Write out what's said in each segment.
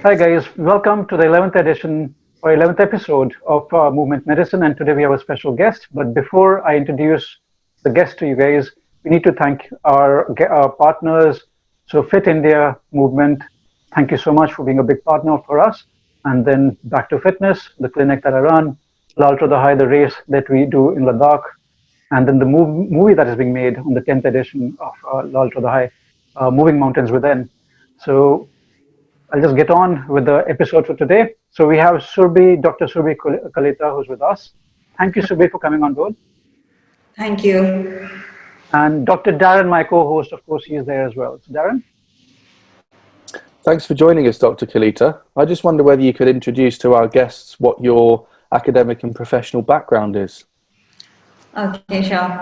Hi guys, welcome to the 11th edition or 11th episode of Movement Medicine, and today we have a special guest. But before I introduce the guest to you guys, we need to thank our partners. So Fit India Movement, thank you so much for being a big partner for us. And then Back to Fitness, the clinic that I run, Lal to the High, the race that we do in Ladakh, and then the movie that is being made on the 10th edition of Lal to the High, Moving Mountains Within. So I'll just get on with the episode for today. So we have Surabhi, Dr. Surabhi Kalita, who's with us. Thank you, Surabhi, for coming on board. Thank you. And Dr. Darren, my co-host, of course, he is there as well. So Darren? Thanks for joining us, Dr. Kalita. I just wonder whether you could introduce to our guests what your academic and professional background is. Okay, sure.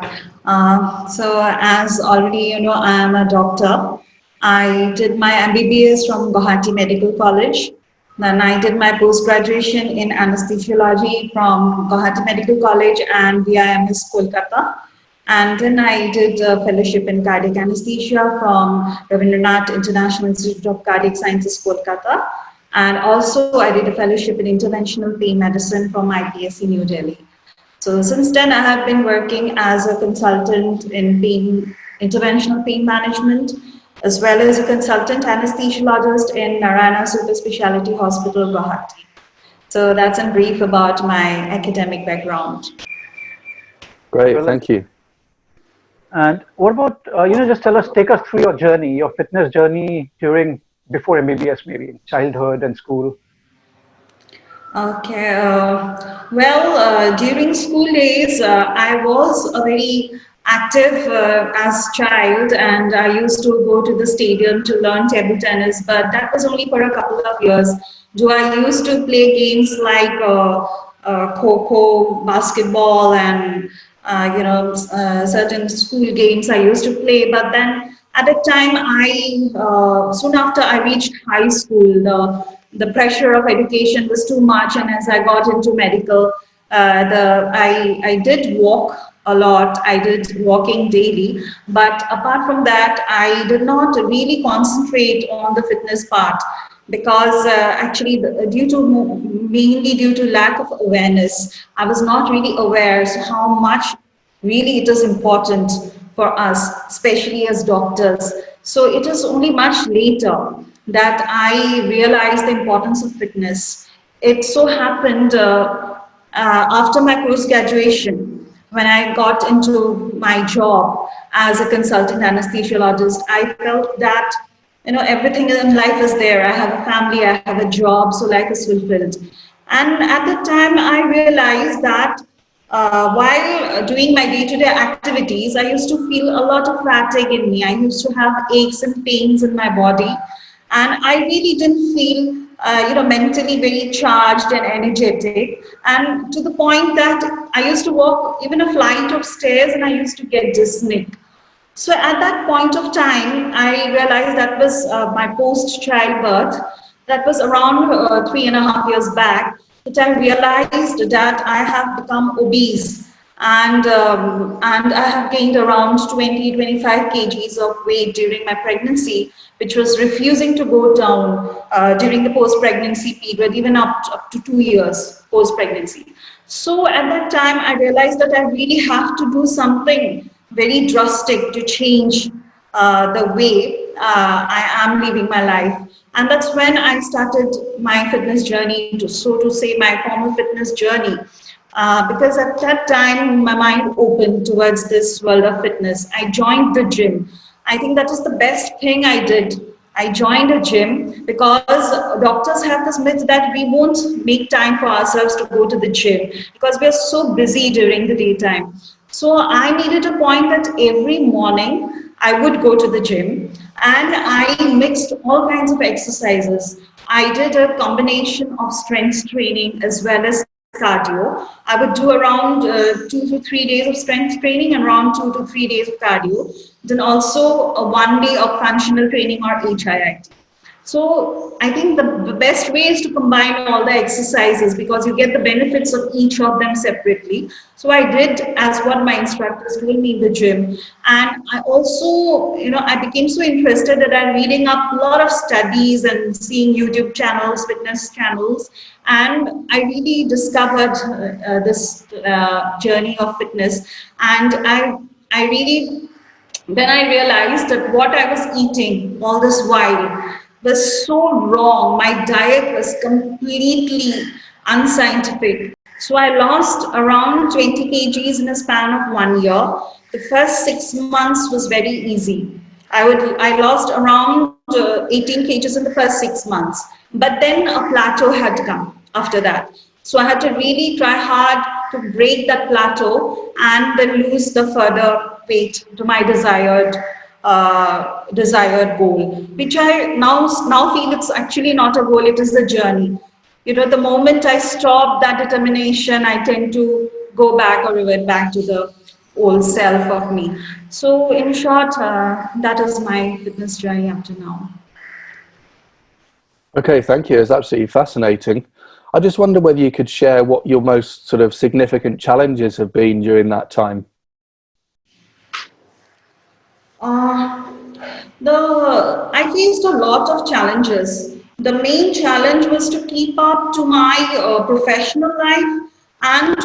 So as already you know, I am a doctor. I did my MBBS from Guwahati Medical College. Then I did my post-graduation in anesthesiology from Guwahati Medical College and VIMS Kolkata. And then I did a fellowship in cardiac anesthesia from Rabindranath International Institute of Cardiac Sciences, Kolkata. And also I did a fellowship in interventional pain medicine from IPSC New Delhi. So since then, I have been working as a consultant in interventional pain management, as well as a consultant anesthesiologist in Narayana Super Speciality Hospital, Guwahati. So that's in brief about my academic background. Great, thank you. And what about, just take us through your journey, your fitness journey before MBBS, maybe, childhood and school. Okay. During school days, I was a very active as child, and I used to go to the stadium to learn table tennis. But that was only for a couple of years. Do I used to play games like kho basketball, and certain school games I used to play. But then at the time, I soon after I reached high school, the pressure of education was too much, and as I got into medical, I did walk a lot. I did walking daily, but apart from that, I did not really concentrate on the fitness part because mainly due to lack of awareness, I was not really aware how much really it is important for us, especially as doctors. So it is only much later that I realized the importance of fitness. It so happened after my post graduation, when I got into my job as a consultant anesthesiologist, I felt that everything in life is there. I have a family, I have a job, so life is fulfilled. And at the time, I realized that while doing my day-to-day activities, I used to feel a lot of fatigue in me. I used to have aches and pains in my body, and I really didn't feel, mentally very charged and energetic. And to the point that I used to walk even a flight of stairs, and I used to get dizzy. So at that point of time, I realized that was my post-childbirth. That was around 3.5 years back, that I realized that I have become obese, and I have gained around 20-25 kgs of weight during my pregnancy, which was refusing to go down during the post-pregnancy period, even up to 2 years post-pregnancy. So at that time, I realized that I really have to do something very drastic to change the way I am living my life. And that's when I started my fitness journey, so to say, my formal fitness journey. Because at that time, my mind opened towards this world of fitness. I joined the gym. I think that is the best thing I did. I joined a gym because doctors have this myth that we won't make time for ourselves to go to the gym because we are so busy during the daytime. So I needed a point that every morning I would go to the gym, and I mixed all kinds of exercises. I did a combination of strength training as well as cardio. I would do around 2 to 3 days of strength training and around 2 to 3 days of cardio. Then also 1 day of functional training or HIIT. So I think the best way is to combine all the exercises because you get the benefits of each of them separately. So I did as what my instructors told me in the gym. And I also, I became so interested that I'm reading up a lot of studies and seeing YouTube channels, fitness channels. And I really discovered this journey of fitness. And I really then I realized that what I was eating all this while was so wrong. My diet was completely unscientific. So I lost around 20 kgs in a span of 1 year. The first 6 months was very easy. I lost around 18 kgs in the first 6 months, but then a plateau had come after that. So I had to really try hard to break that plateau and then lose the further weight to my desired goal, which I now feel it's actually not a goal; it is a journey. The moment I stop that determination, I tend to go back or revert back to the old self of me. So, in short, that is my fitness journey up to now. Okay, thank you. It's absolutely fascinating. I just wonder whether you could share what your most sort of significant challenges have been during that time. Uh, I faced a lot of challenges. The main challenge was to keep up to my professional life and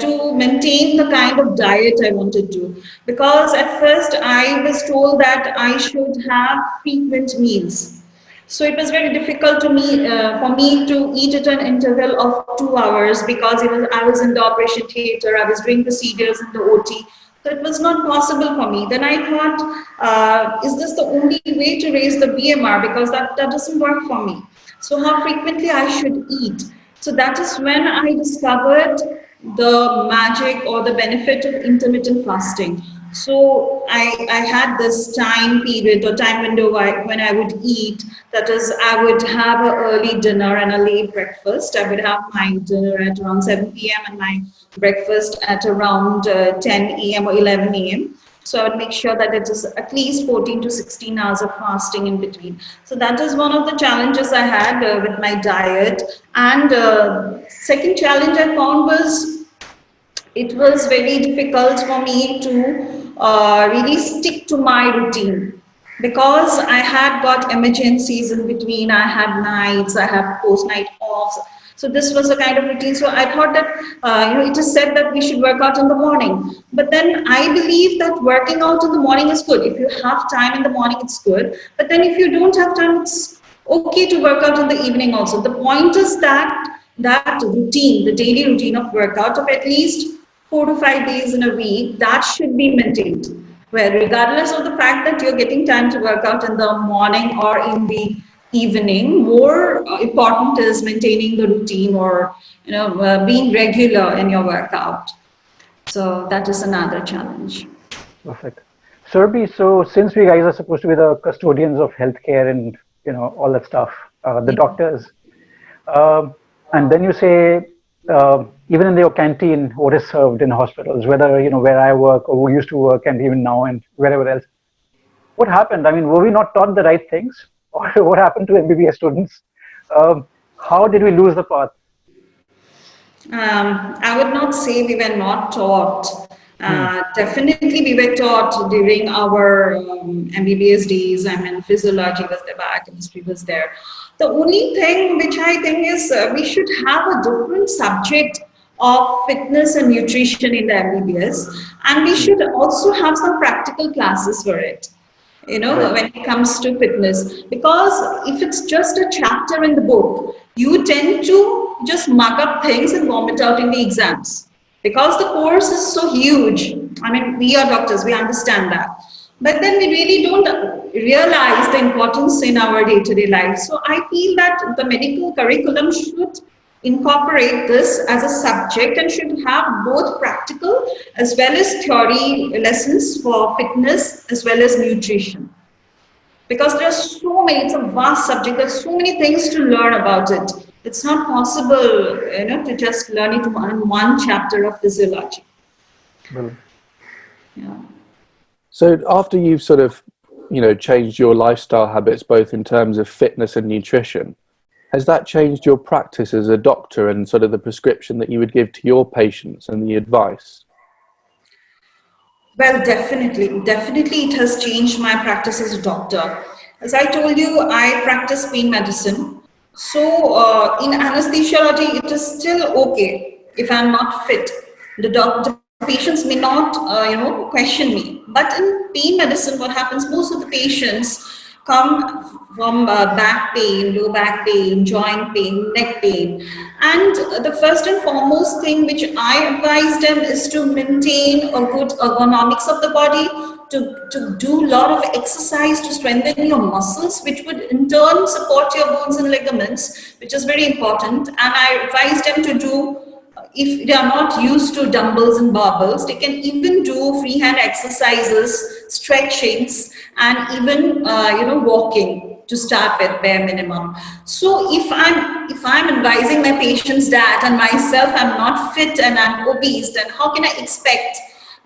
to maintain the kind of diet I wanted to. Because at first I was told that I should have frequent meals. So it was very difficult for me to eat at an interval of 2 hours because I was in the operation theater, I was doing procedures in the OT. So it was not possible for me. Then I thought, is this the only way to raise the BMR? Because that doesn't work for me. So how frequently I should eat? So that is when I discovered the magic or the benefit of intermittent fasting. So I had this time period or time window when I would eat. That is, I would have an early dinner and a late breakfast. I would have my dinner at around 7 p.m. and my breakfast at around 10 a.m. or 11 a.m. So I would make sure that it is at least 14 to 16 hours of fasting in between. So that is one of the challenges I had with my diet. And second challenge I found was it was very difficult for me to really stick to my routine because I had got emergencies in between. I had nights, I had post night offs. So this was a kind of routine. So I thought that it is said that we should work out in the morning. But then I believe that working out in the morning is good. If you have time in the morning, it's good. But then if you don't have time, it's okay to work out in the evening also. The point is that routine, the daily routine of workout of at least 4 to 5 days in a week, that should be maintained. Where regardless of the fact that you're getting time to work out in the morning or in the evening, more important is maintaining the routine or being regular in your workout. So that is another challenge. Perfect. Surabhi, so since we guys are supposed to be the custodians of healthcare and all that stuff, the doctors, um, and then you say even in your canteen, what is served in hospitals, whether where I work or who used to work, and even now and wherever else, what happened? I mean, were we not taught the right things, or what happened to MBBS students? How did we lose the path? I would not say we were not taught. Hmm. Definitely, we were taught during our MBBS days. I mean, physiology was there, biochemistry was there. The only thing which I think is we should have a different subject of fitness and nutrition in the MBBS, and we Hmm. should also have some practical classes for it, Right. when it comes to fitness. Because if it's just a chapter in the book, you tend to just mug up things and vomit out in the exams. Because the course is so huge. I mean, we are doctors, we understand that. But then we really don't realize the importance in our day to day life. So I feel that the medical curriculum should incorporate this as a subject and should have both practical as well as theory lessons for fitness as well as nutrition, because there's so many, it's a vast subject, there's so many things to learn about it. It's not possible to just learn it in one chapter of physiology. Well, Yeah. So after you've sort of changed your lifestyle habits, both in terms of fitness and nutrition. Has that changed your practice as a doctor and sort of the prescription that you would give to your patients and the advice? Well, definitely it has changed my practice as a doctor. As I told you, I practice pain medicine. So in anesthesiology, it is still okay if I'm not fit. The patients may not, question me. But in pain medicine, what happens? Most of the patients come from back pain, low back pain, joint pain, neck pain. And the first and foremost thing which I advise them is to maintain a good ergonomics of the body, to do a lot of exercise to strengthen your muscles, which would in turn support your bones and ligaments, which is very important. And I advise them to do, if they are not used to dumbbells and barbells, they can even do freehand exercises, stretchings, and even walking to start with bare minimum. So if I'm advising my patients that, and myself I'm not fit and I'm obese, then how can I expect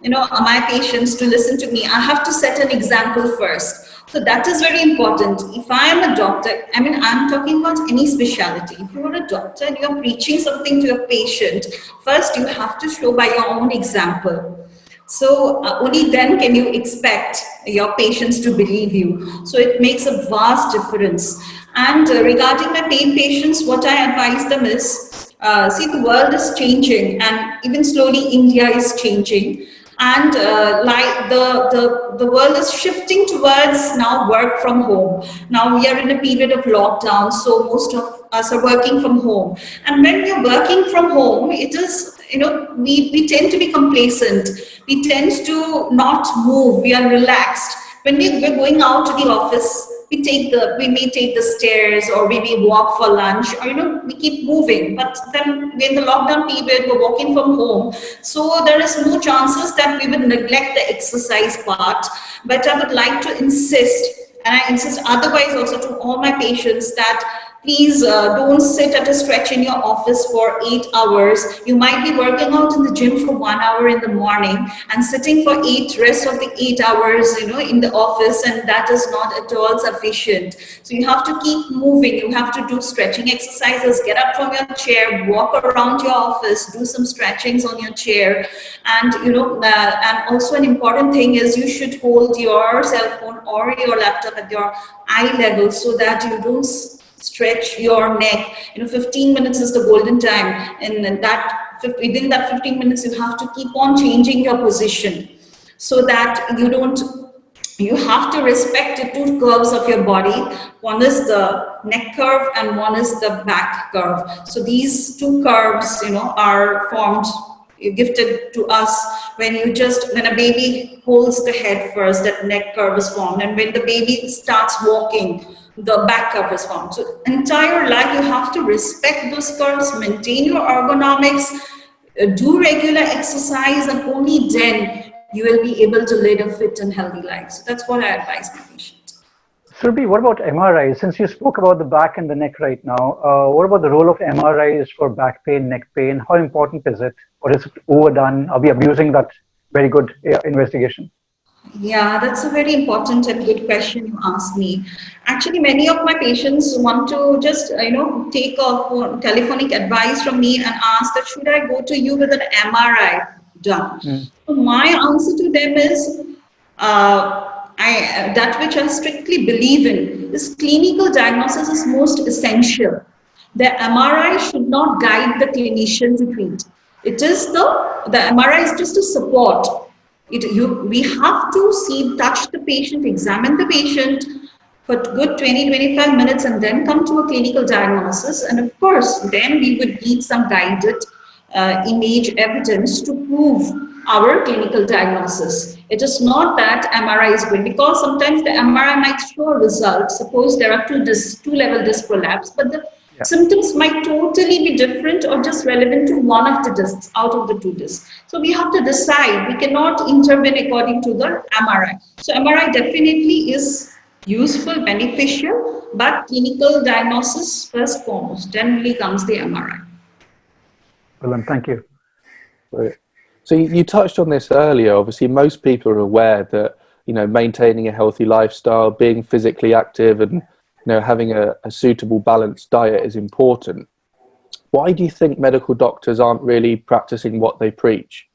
my patients to listen to me? I have to set an example first. So that is very important. If I am a doctor, I'm talking about any specialty. If you are a doctor and you're preaching something to your patient, first you have to show by your own example. So only then can you expect your patients to believe you. So it makes a vast difference. And regarding my pain patients, what I advise them is, see, the world is changing, and even slowly India is changing. And like the world is shifting towards now work from home. Now we are in a period of lockdown, so most of us are working from home. And when we are working from home, it is, we tend to be complacent. We tend to not move. We are relaxed. When we're going out to the office, we may take the stairs, or we may walk for lunch, or we keep moving. But then in the lockdown period, we're walking from home, so there is no chances that we will neglect the exercise part. But I would like to insist, and I insist otherwise also to all my patients, that please don't sit at a stretch in your office for 8 hours. You might be working out in the gym for 1 hour in the morning and sitting for rest of the 8 hours, in the office, and that is not at all sufficient. So you have to keep moving. You have to do stretching exercises, get up from your chair, walk around your office, do some stretchings on your chair. And, and also an important thing is you should hold your cell phone or your laptop at your eye level so that you don't stretch your neck. 15 minutes is the golden time, and within that 15 minutes you have to keep on changing your position, so that you have to respect the two curves of your body. One is the neck curve and one is the back curve. So these two curves are formed, gifted to us when a baby holds the head first, that neck curve is formed, and when the baby starts walking, the back curve is formed. So entire life you have to respect those curves, maintain your ergonomics, do regular exercise, and only then you will be able to lead a fit and healthy life. So that's what I advise my patients. Surabhi, what about MRIs? Since you spoke about the back and the neck right now, what about the role of MRIs for back pain, neck pain? How important is it? Or is it overdone? Are we abusing that very good investigation? Yeah, that's a very important and good question you asked me. Actually, many of my patients want to just, take a telephonic advice from me and ask that should I go to you with an MRI done? So my answer to them is, that which I strictly believe in is clinical diagnosis is most essential. The MRI should not guide the clinician to treat. It is the MRI is just a support. We have to touch the patient, examine the patient for good 20-25 minutes, and then come to a clinical diagnosis. And of course, then we would need some guided image evidence to prove our clinical diagnosis. It is not that MRI is good, because sometimes the MRI might show a result. Suppose there are two-level disc prolapse, but the symptoms might totally be different or just relevant to one of the discs out of the two discs. So we have to decide. We cannot intervene according to the MRI. So MRI definitely is useful, beneficial, but clinical diagnosis first foremost. Then only comes the MRI. Well, thank you. Right. So you touched on this earlier. Obviously, most people are aware that maintaining a healthy lifestyle, being physically active, and having a suitable balanced diet is important. Why do you think medical doctors aren't really practicing what they preach?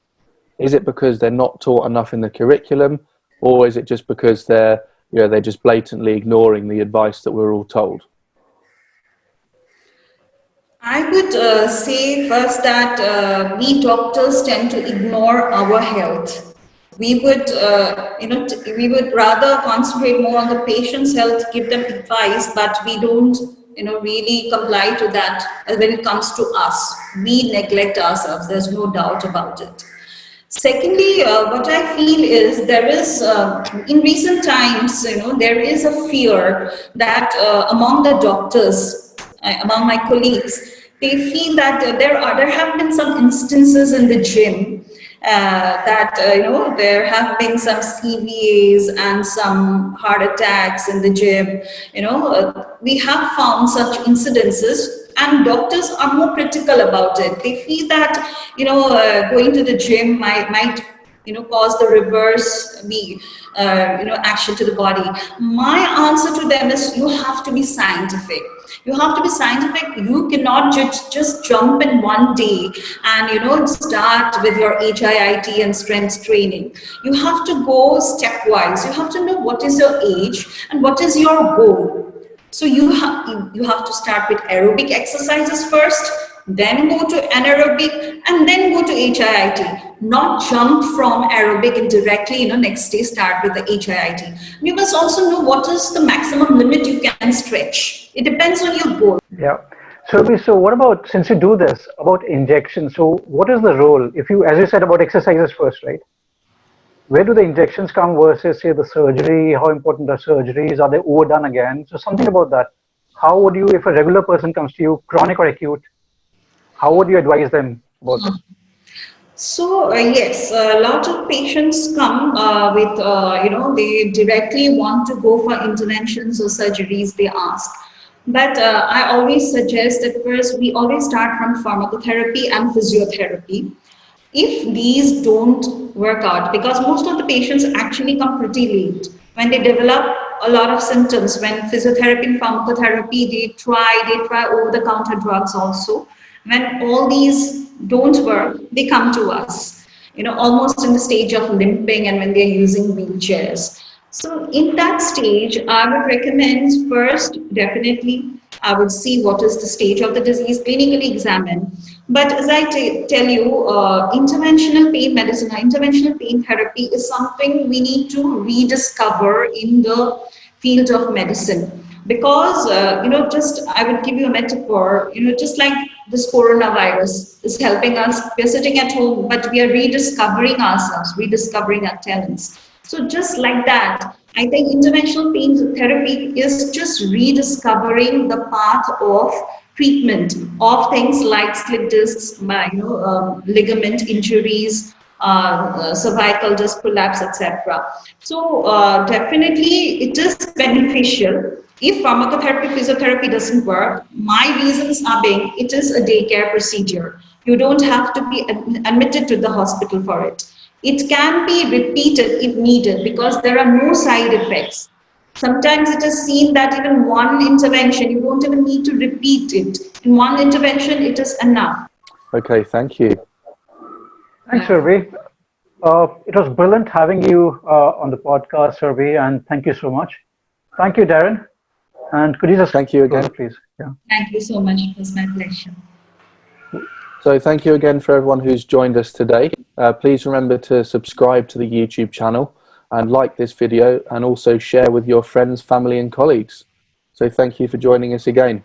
Is it because they're not taught enough in the curriculum, or is it just because they're just blatantly ignoring the advice that we're all told? I would say first that we doctors tend to ignore our health. We would, we would rather concentrate more on the patient's health, give them advice, but we don't, really comply to that when it comes to us. We neglect ourselves. There's no doubt about it. Secondly, what I feel is there is, in recent times, there is a fear that among the doctors, among my colleagues, they feel that there have been some instances in the gym that there have been some CVAs and some heart attacks in the gym. We have found such incidences, and doctors are more critical about it. They feel that going to the gym might cause the reverse action to the body. My answer to them is you have to be scientific. You have to be scientific. You cannot just jump in one day and start with your HIIT and strength training. You have to go stepwise. You have to know what is your age and what is your goal. So you have to start with aerobic exercises first, then go to anaerobic, and then go to HIIT. Not jump from aerobic and directly, next day start with the HIIT. You must also know what is the maximum limit you can stretch. It depends on your goal. Yeah. So what about, since you do this, about injections? So what is the role, if you, as you said, about exercises first, right? Where do the injections come versus, say, the surgery? How important are surgeries? Are they overdone again? So something about that. How would you, if a regular person comes to you, chronic or acute, how would you advise them about this? So yes, a lot of patients come with, they directly want to go for interventions or surgeries, they ask. But I always suggest that first we always start from pharmacotherapy and physiotherapy. If these don't work out, because most of the patients actually come pretty late, when they develop a lot of symptoms, when physiotherapy and pharmacotherapy, they try over-the-counter drugs also. When all these don't work, they come to us, almost in the stage of limping and when they're using wheelchairs. So in that stage, I would recommend first, definitely, I would see what is the stage of the disease, clinically examine. But as I tell you, interventional pain medicine, interventional pain therapy is something we need to rediscover in the field of medicine. Because, just I would give you a metaphor, just like this coronavirus is helping us, we're sitting at home, but we are rediscovering ourselves, rediscovering our talents. So just like that, I think interventional pain therapy is just rediscovering the path of treatment of things like slip discs, ligament injuries, cervical disc prolapse, etc. So definitely it is beneficial. If pharmacotherapy, physiotherapy doesn't work, my reasons are being, it is a daycare procedure. You don't have to be admitted to the hospital for it. It can be repeated if needed because there are no side effects. Sometimes it is seen that even one intervention, you don't even need to repeat it. In one intervention, it is enough. Okay, thank you. Thanks, Surabhi. It was brilliant having you on the podcast, Surabhi, and thank you so much. Thank you, Darren. And could you just thank you again, please? Yeah. Thank you so much. It was my pleasure. So thank you again for everyone who's joined us today. Please remember to subscribe to the YouTube channel and like this video, and also share with your friends, family and colleagues. So thank you for joining us again.